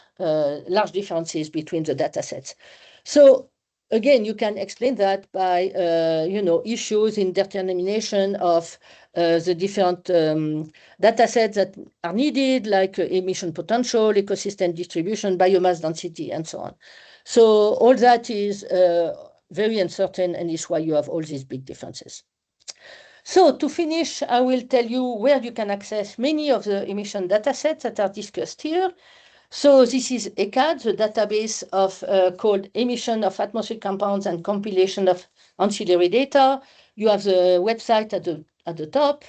differences between the data sets. So again, you can explain that by issues in determination of the different data sets that are needed, like emission potential, ecosystem distribution, biomass density, and so on. So all that is very uncertain, and is why you have all these big differences. So to finish, I will tell you where you can access many of the emission data sets that are discussed here. So this is ECAD, the database of called emission of atmospheric compounds and compilation of ancillary data. You have the website at the top.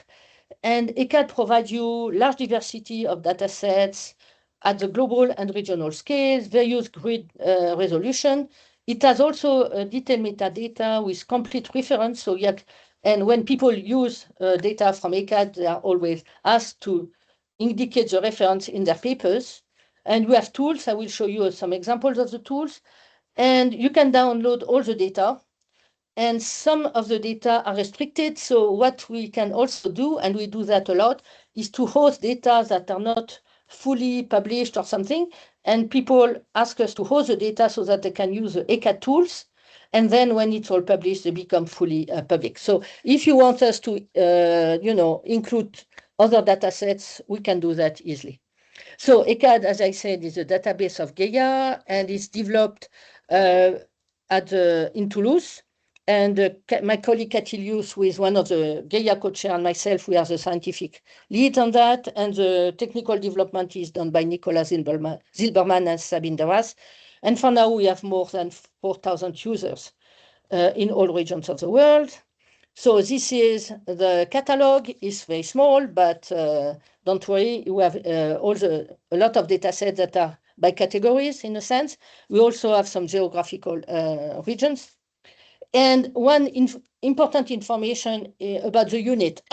And ECAD provides you large diversity of data sets at the global and regional scales, various grid resolution. It has also detailed metadata with complete reference. So and when people use data from ECAD, they are always asked to indicate the reference in their papers. And we have tools. I will show you some examples of the tools. And you can download all the data, and some of the data are restricted. So what we can also do, and we do that a lot, is to host data that are not fully published or something. And people ask us to host the data so that they can use the ECAD tools. And then when it's all published, they become fully public. So if you want us to, include other data sets, we can do that easily. So ECAD, as I said, is a database of Gaia, and it's developed in Toulouse. And my colleague Catilius, who is one of the Gaia co-chair, and myself, we are the scientific lead on that. And the technical development is done by Nicolas Zilberman and Sabine Deras. And for now, we have more than 4,000 users in all regions of the world. So this is the catalog. It's very small, but don't worry, we have a lot of data sets that are by categories in a sense. We also have some geographical regions. And one important information about the unit.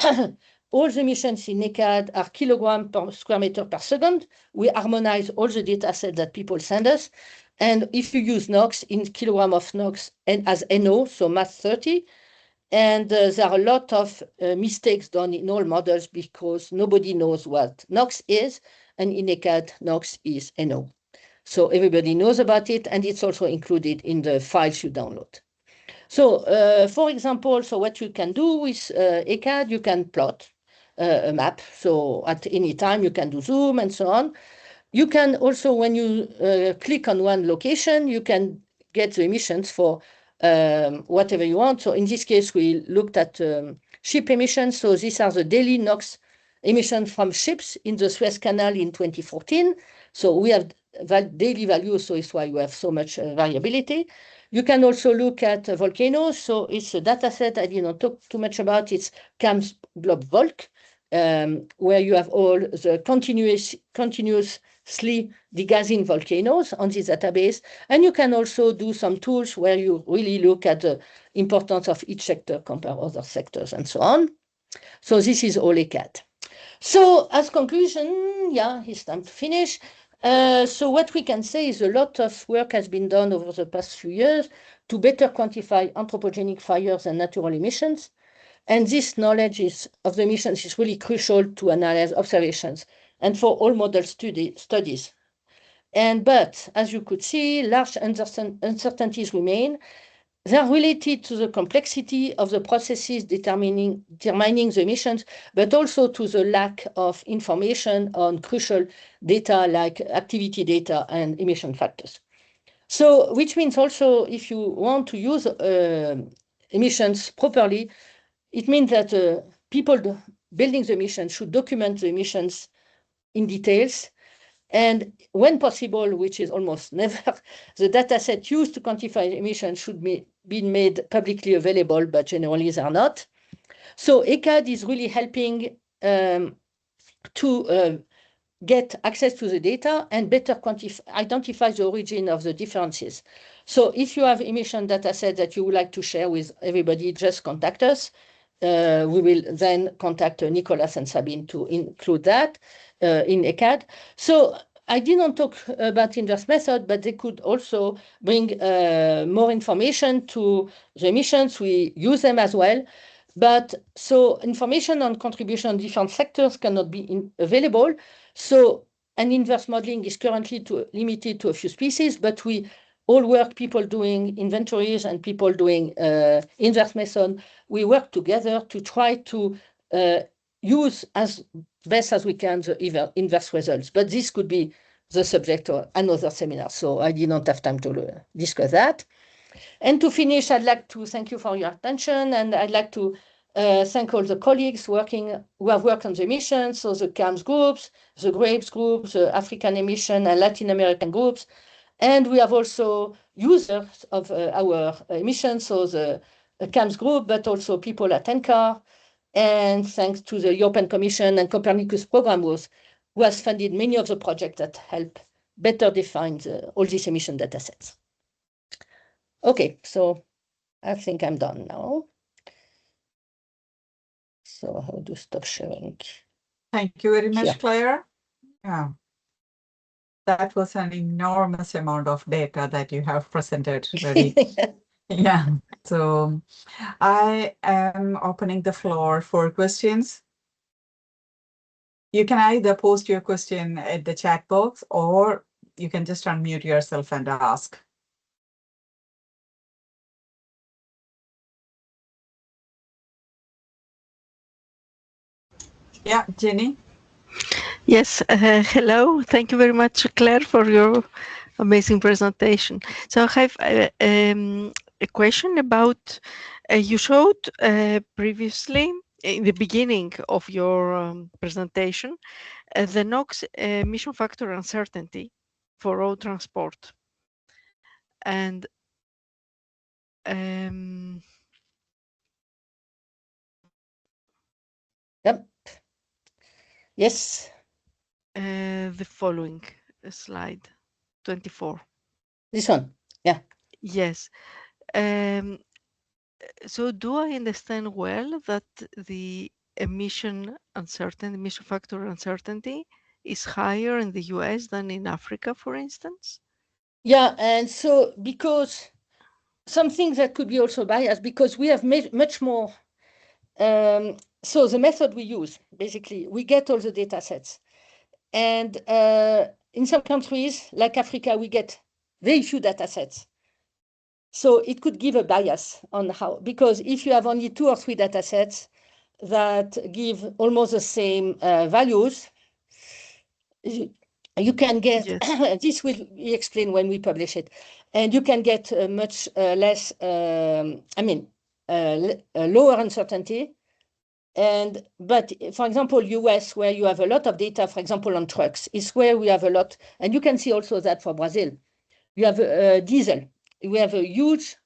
All the emissions in ECAD are kilogram per square meter per second. We harmonize all the data sets that people send us. And if you use NOx, in kilogram of NOx and as NO, so mass 30, and there are a lot of mistakes done in all models because nobody knows what NOx is, and in ECAD, NOx is NO. So everybody knows about it, and it's also included in the files you download. So, for example, so what you can do with ECAD, you can plot a map. So at any time, you can do zoom and so on. You can also, when you click on one location, you can get the emissions for whatever you want. So in this case, we looked at ship emissions. So these are the daily NOx emissions from ships in the Suez Canal in 2014. So we have daily values, so it's why you have so much variability. You can also look at volcanoes. So it's a data set I didn't talk too much about. It's CAMS Globe Volc, where you have all the continuously degassing volcanoes on this database. And you can also do some tools where you really look at the importance of each sector compared to other sectors and so on. So this is all ECAD. So as conclusion, yeah, it's time to finish. So what we can say is a lot of work has been done over the past few years to better quantify anthropogenic fires and natural emissions. And this knowledge of the emissions is really crucial to analyze observations and for all model studies. But as you could see, large uncertainties remain. They are related to the complexity of the processes determining the emissions, but also to the lack of information on crucial data like activity data and emission factors. So, which means also if you want to use emissions properly, it means that people building the emissions should document the emissions in details. And when possible, which is almost never, the data set used to quantify emissions should be made publicly available, but generally they are not. So ECAD is really helping to get access to the data and better identify the origin of the differences. So if you have emission data set that you would like to share with everybody, just contact us. We will then contact Nicolas and Sabine to include that in ECAD. So I didn't talk about inverse method, but they could also bring more information to the emissions. We use them as well. But so information on contribution in different sectors cannot be available. So an inverse modeling is currently limited to a few species, but we all work, people doing inventories and people doing inverse method. We work together to try to use as best as we can the inverse results. But this could be the subject of another seminar. So I did not have time to discuss that. And to finish, I'd like to thank you for your attention. And I'd like to thank all the colleagues who have worked on the mission, so the CAMS groups, the GRAPES groups, the African emission and Latin American groups. And we have also users of our emissions, so the CAMS group, but also people at NCAR. And thanks to the European Commission and Copernicus program who has funded many of the projects that help better define all these emission data sets. Okay, so I think I'm done now. So how to stop sharing? Thank you very much, Here. Claire. Yeah. That was an enormous amount of data that you have presented. Very, yeah. So I am opening the floor for questions. You can either post your question at the chat box or you can just unmute yourself and ask. Yeah, Jenny. Yes, hello. Thank you very much, Claire, for your amazing presentation. So I have a question about, you showed previously in the beginning of your presentation, the NOx emission factor uncertainty for road transport. And Yep. Yes. The following slide, 24. This one. Yeah. Yes. So do I understand well that the emission factor uncertainty is higher in the US than in Africa, for instance? Yeah, and so because something that could be also biased, because we have much more. So the method we use, basically, we get all the data sets. And in some countries, like Africa, we get very few data sets. So it could give a bias on how, because if you have only 2 or 3 data sets that give almost the same values, you can get, yes. This will be explained when we publish it, and you can get much less, lower uncertainty. But for example, US, where you have a lot of data, for example, on trucks, is where we have a lot, and you can see also that for Brazil. You have diesel. We have a huge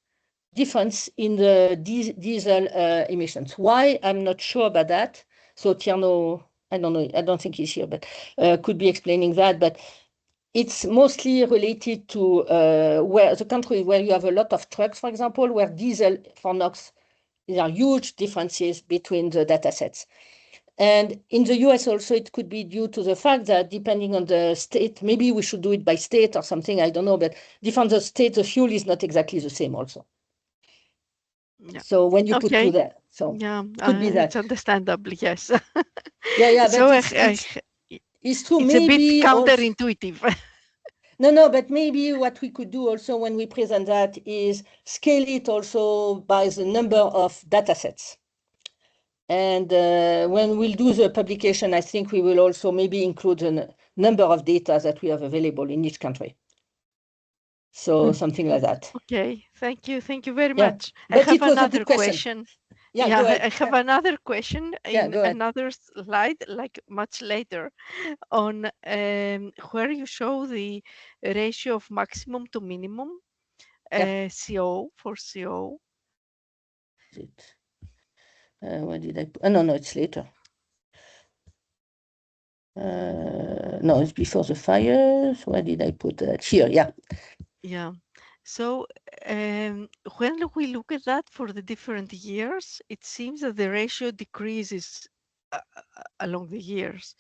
difference in the diesel emissions. Why? I'm not sure about that. So Tierno, I don't know, I don't think he's here, but could be explaining that. But it's mostly related to where the country where you have a lot of trucks, for example, where diesel for NOx, there are huge differences between the data sets. And in the US also, it could be due to the fact that depending on the state, maybe we should do it by state or something, I don't know, but different the state, the fuel is not exactly the same also. Yeah. So when you put 2 there, so yeah, could be that. It's understandable, yes. Yeah, so but it's true. It's maybe a bit counterintuitive. No, but maybe what we could do also when we present that is scale it also by the number of data sets. And when we'll do the publication, I think we will also maybe include a number of data that we have available in each country. So something like that. Okay, thank you very much. But it was a good question. Yeah, go ahead. I have another question in another slide, like much later, on where you show the ratio of maximum to minimum CO for CO. Where did I put? Oh, no, it's later. No, it's before the fires. Where did I put that? Here, yeah. Yeah. So when we look at that for the different years, it seems that the ratio decreases along the years.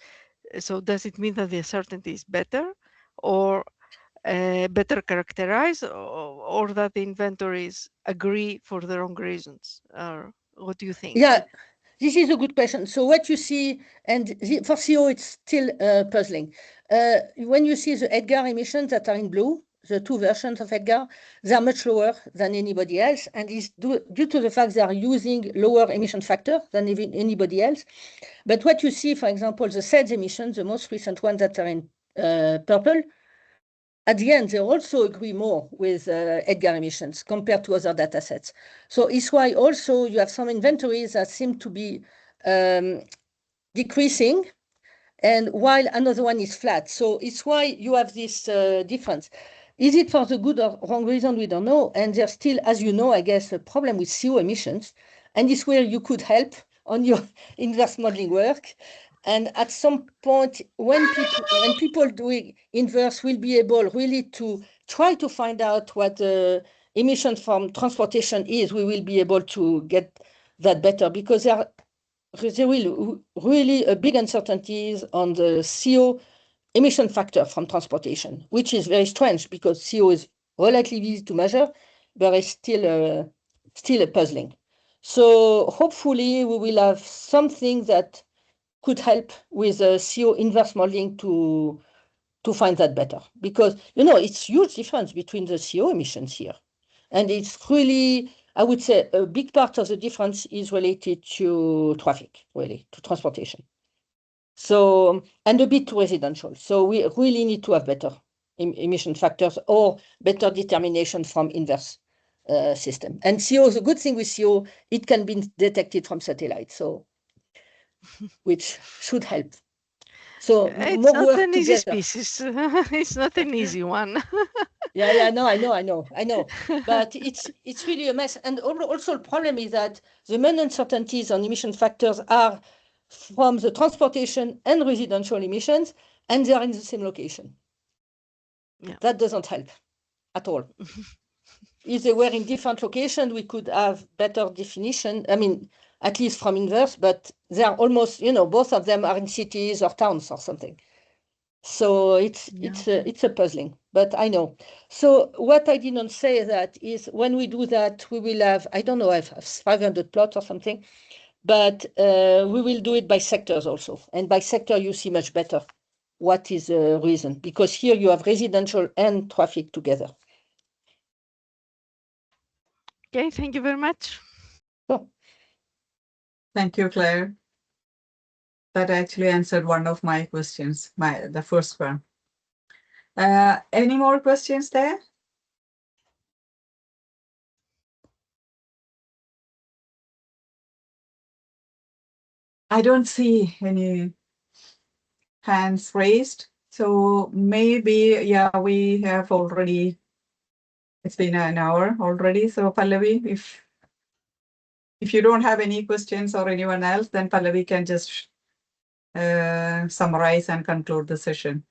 So does it mean that the uncertainty is better or better characterized, or that the inventories agree for the wrong reasons? Or what do you think? Yeah, this is a good question. So what you see, and for CO, it's still puzzling. When you see the EDGAR emissions that are in blue, the 2 versions of EDGAR, they are much lower than anybody else, and it's due to the fact they are using lower emission factor than anybody else. But what you see, for example, the SEDS emissions, the most recent ones that are in purple, at the end, they also agree more with Edgar emissions compared to other data sets. So it's why also you have some inventories that seem to be decreasing, and while another one is flat. So it's why you have this difference. Is it for the good or wrong reason? We don't know. And there's still, as you know, I guess, a problem with CO emissions. And it's where you could help on your inverse modeling work. And at some point, when people doing inverse will be able really to try to find out what emission from transportation is, we will be able to get that better, because there will really a big uncertainties on the CO emission factor from transportation, which is very strange because CO is relatively easy to measure, but it's still a puzzling. So hopefully we will have something that could help with CO inverse modeling to find that better, because it's huge difference between the CO emissions here, and it's really, I would say, a big part of the difference is related to traffic, really, to transportation. So, and a bit to residential. So we really need to have better emission factors or better determination from inverse system. And CO, the good thing with CO, it can be detected from satellite, so which should help. So It's more not work an easy together. species. It's not an easy one. Yeah, no, I know. But it's really a mess. And also the problem is that the main uncertainties on emission factors are from the transportation and residential emissions, and they are in the same location. Yeah. That doesn't help at all. If they were in different locations, we could have better definition. I mean, at least from inverse, but they are almost, both of them are in cities or towns or something. So it's a puzzling, but I know. So what I didn't say that is when we do that, we will have, I don't know, I have 500 plots or something, but we will do it by sectors also. And by sector, you see much better what is the reason, because here you have residential and traffic together. Okay, thank you very much. So, Thank you, Claire. That actually answered one of my questions, the first one. Any more questions there? I don't see any hands raised. So maybe, yeah, we have already, it's been an hour already. So Pallavi, if you don't have any questions or anyone else, then Pallavi can just summarize and conclude the session.